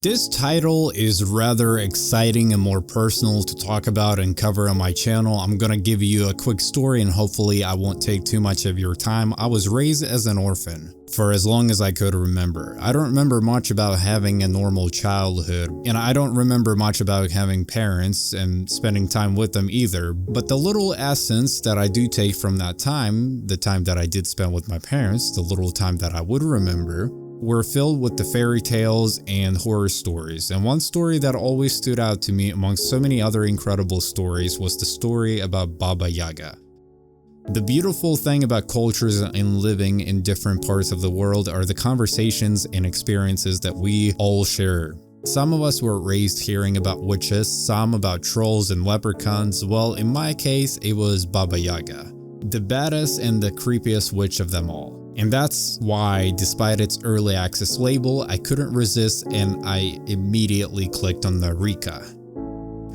This title is rather exciting and more personal to talk about and cover on my channel. I'm gonna give you a quick story and hopefully I won't take too much of your time. I was raised as an orphan for as long as I could remember. I don't remember much about having a normal childhood, and I don't remember much about having parents and spending time with them either, but the little essence that I do take from that time, the time that I did spend with my parents, the little time that I would remember, were filled with the fairy tales and horror stories. And one story that always stood out to me amongst so many other incredible stories was the story about Baba Yaga. The beautiful thing about cultures and living in different parts of the world are the conversations and experiences that we all share. Some of us were raised hearing about witches, some about trolls and leprechauns. Well, in my case, it was Baba Yaga, the baddest and the creepiest witch of them all. And that's why, despite its early access label, I couldn't resist and I immediately clicked on the Reka.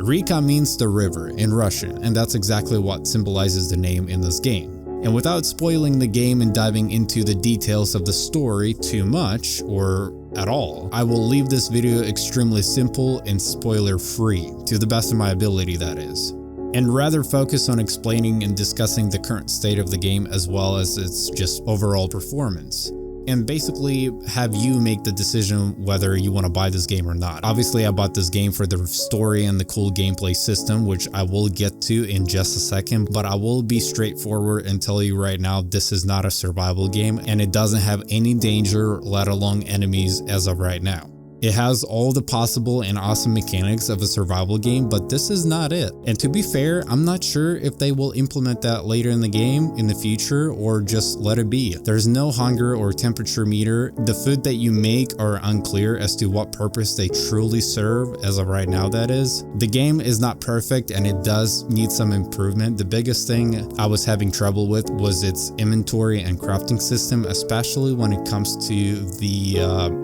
Reka means the river in Russian, and that's exactly what symbolizes the name in this game. And without spoiling the game and diving into the details of the story too much, or at all, I will leave this video extremely simple and spoiler free, to the best of my ability that is, and rather focus on explaining and discussing the current state of the game as well as its just overall performance. And basically have you make the decision whether you want to buy this game or not. Obviously I bought this game for the story and the cool gameplay system, which I will get to in just a second, but I will be straightforward and tell you right now this is not a survival game and it doesn't have any danger, let alone enemies as of right now. It has all the possible and awesome mechanics of a survival game, but this is not it. And to be fair, I'm not sure if they will implement that later in the game in the future or just let it be. There's no hunger or temperature meter. The food that you make are unclear as to what purpose they truly serve as of right now, that is. The game is not perfect and it does need some improvement. The biggest thing I was having trouble with was its inventory and crafting system, especially when it comes to the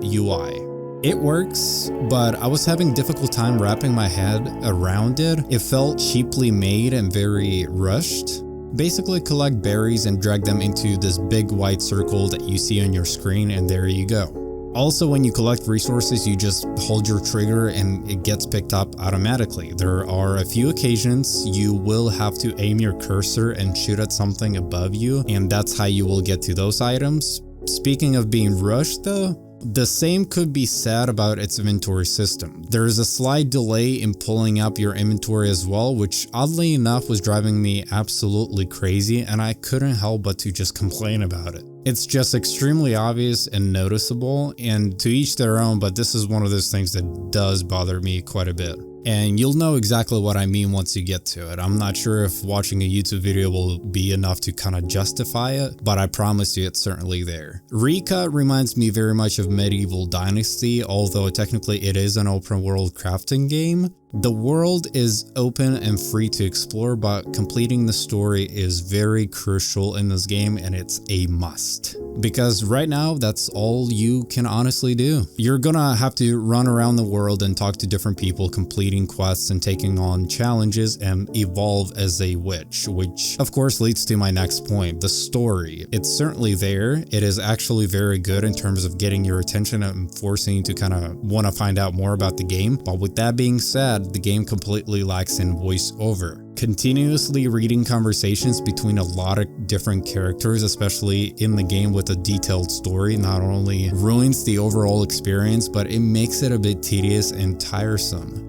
UI. It works, but I was having a difficult time wrapping my head around it. It felt cheaply made and very rushed. Basically collect berries and drag them into this big white circle that you see on your screen and there you go. Also, when you collect resources, you just hold your trigger and it gets picked up automatically. There are a few occasions you will have to aim your cursor and shoot at something above you, and that's how you will get to those items. Speaking of being rushed though, the same could be said about its inventory system. There is a slight delay in pulling up your inventory as well, which oddly enough was driving me absolutely crazy and I couldn't help but to just complain about it. It's just extremely obvious and noticeable, and to each their own, but this is one of those things that does bother me quite a bit. And you'll know exactly what I mean once you get to it. I'm not sure if watching a YouTube video will be enough to kind of justify it, but I promise you it's certainly there. Reka reminds me very much of Medieval Dynasty, although technically it is an open world crafting game. The world is open and free to explore, but completing the story is very crucial in this game and it's a must. Because right now, that's all you can honestly do. You're gonna have to run around the world and talk to different people, completing quests and taking on challenges and evolve as a witch, which of course leads to my next point, the story. It's certainly there. It is actually very good in terms of getting your attention and forcing you to kind of want to find out more about the game. But with that being said, the game completely lacks in voiceover. Continuously reading conversations between a lot of different characters, especially in the game with a detailed story, not only ruins the overall experience, but it makes it a bit tedious and tiresome.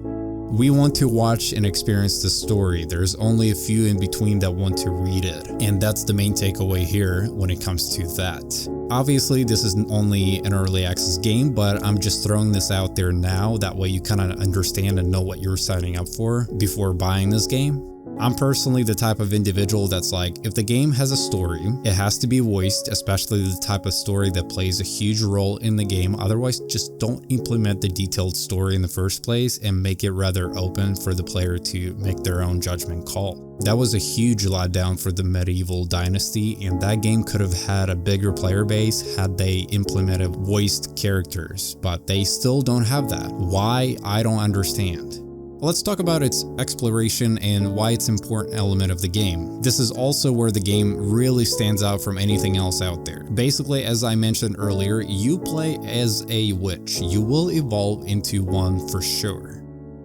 We want to watch and experience the story. There's only a few in between that want to read it. And that's the main takeaway here when it comes to that. Obviously, this is only an early access game, but I'm just throwing this out there now. That way you kind of understand and know what you're signing up for before buying this game. I'm personally the type of individual that's like, if the game has a story, it has to be voiced, especially the type of story that plays a huge role in the game. Otherwise, just don't implement the detailed story in the first place and make it rather open for the player to make their own judgment call. That was a huge letdown for the Medieval Dynasty, and that game could have had a bigger player base had they implemented voiced characters, but they still don't have that. Why? I don't understand. Let's talk about its exploration and why it's an important element of the game. This is also where the game really stands out from anything else out there. Basically, as I mentioned earlier, you play as a witch. You will evolve into one for sure.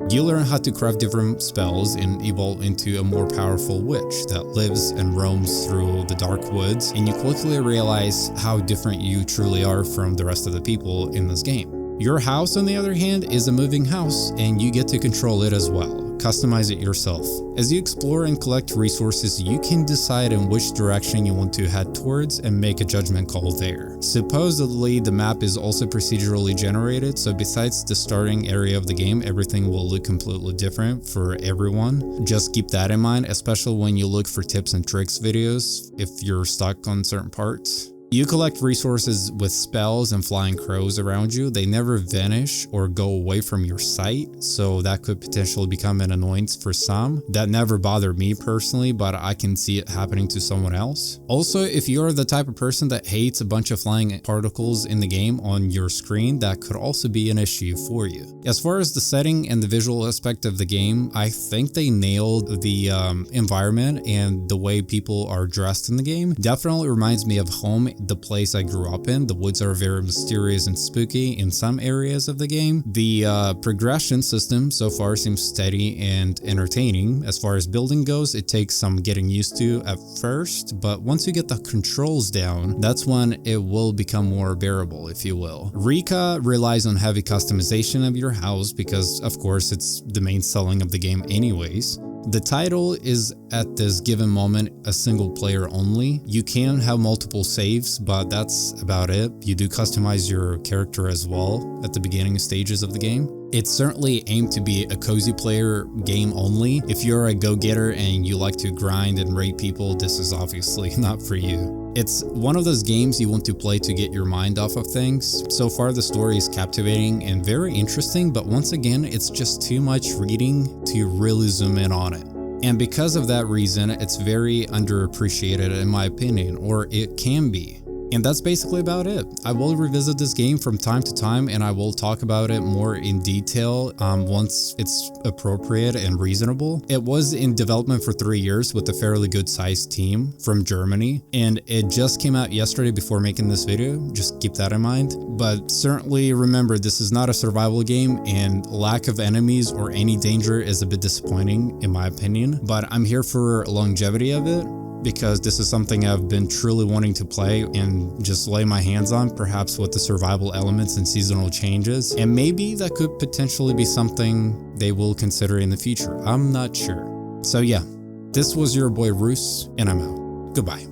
You learn how to craft different spells and evolve into a more powerful witch that lives and roams through the dark woods, and you quickly realize how different you truly are from the rest of the people in this game. Your house, on the other hand, is a moving house, and you get to control it as well. Customize it yourself. As you explore and collect resources, you can decide in which direction you want to head towards and make a judgment call there. Supposedly, the map is also procedurally generated, so besides the starting area of the game, everything will look completely different for everyone. Just keep that in mind, especially when you look for tips and tricks videos if you're stuck on certain parts. You collect resources with spells and flying crows around you. They never vanish or go away from your sight, so that could potentially become an annoyance for some. That never bothered me personally, but I can see it happening to someone else. Also, if you're the type of person that hates a bunch of flying particles in the game on your screen, that could also be an issue for you. As far as the setting and the visual aspect of the game, I think they nailed the environment, and the way people are dressed in the game definitely reminds me of home, the place I grew up in. The woods are very mysterious and spooky in some areas of the game. The progression system so far seems steady and entertaining. As far as building goes, it takes some getting used to at first, but once you get the controls down, that's when it will become more bearable, if you will. Reka relies on heavy customization of your house because, of course, it's the main selling of the game anyways. The title is, at this given moment, a single player only. You can have multiple saves, but that's about it. You do customize your character as well at the beginning stages of the game. It's certainly aimed to be a cozy player game only. If you're a go-getter and you like to grind and raid people, this is obviously not for you. It's one of those games you want to play to get your mind off of things. So far, the story is captivating and very interesting, but once again, it's just too much reading to really zoom in on it. And because of that reason, it's very underappreciated in my opinion, or it can be. And that's basically about it. I will revisit this game from time to time, and I will talk about it more in detail once it's appropriate and reasonable. It was in development for 3 years with a fairly good sized team from Germany, and it just came out yesterday before making this video. Just keep that in mind. But certainly remember, this is not a survival game, and lack of enemies or any danger is a bit disappointing in my opinion. But I'm here for longevity of it, because this is something I've been truly wanting to play and just lay my hands on, perhaps with the survival elements and seasonal changes. And maybe that could potentially be something they will consider in the future. I'm not sure. So yeah, this was your boy Roos, and I'm out. Goodbye.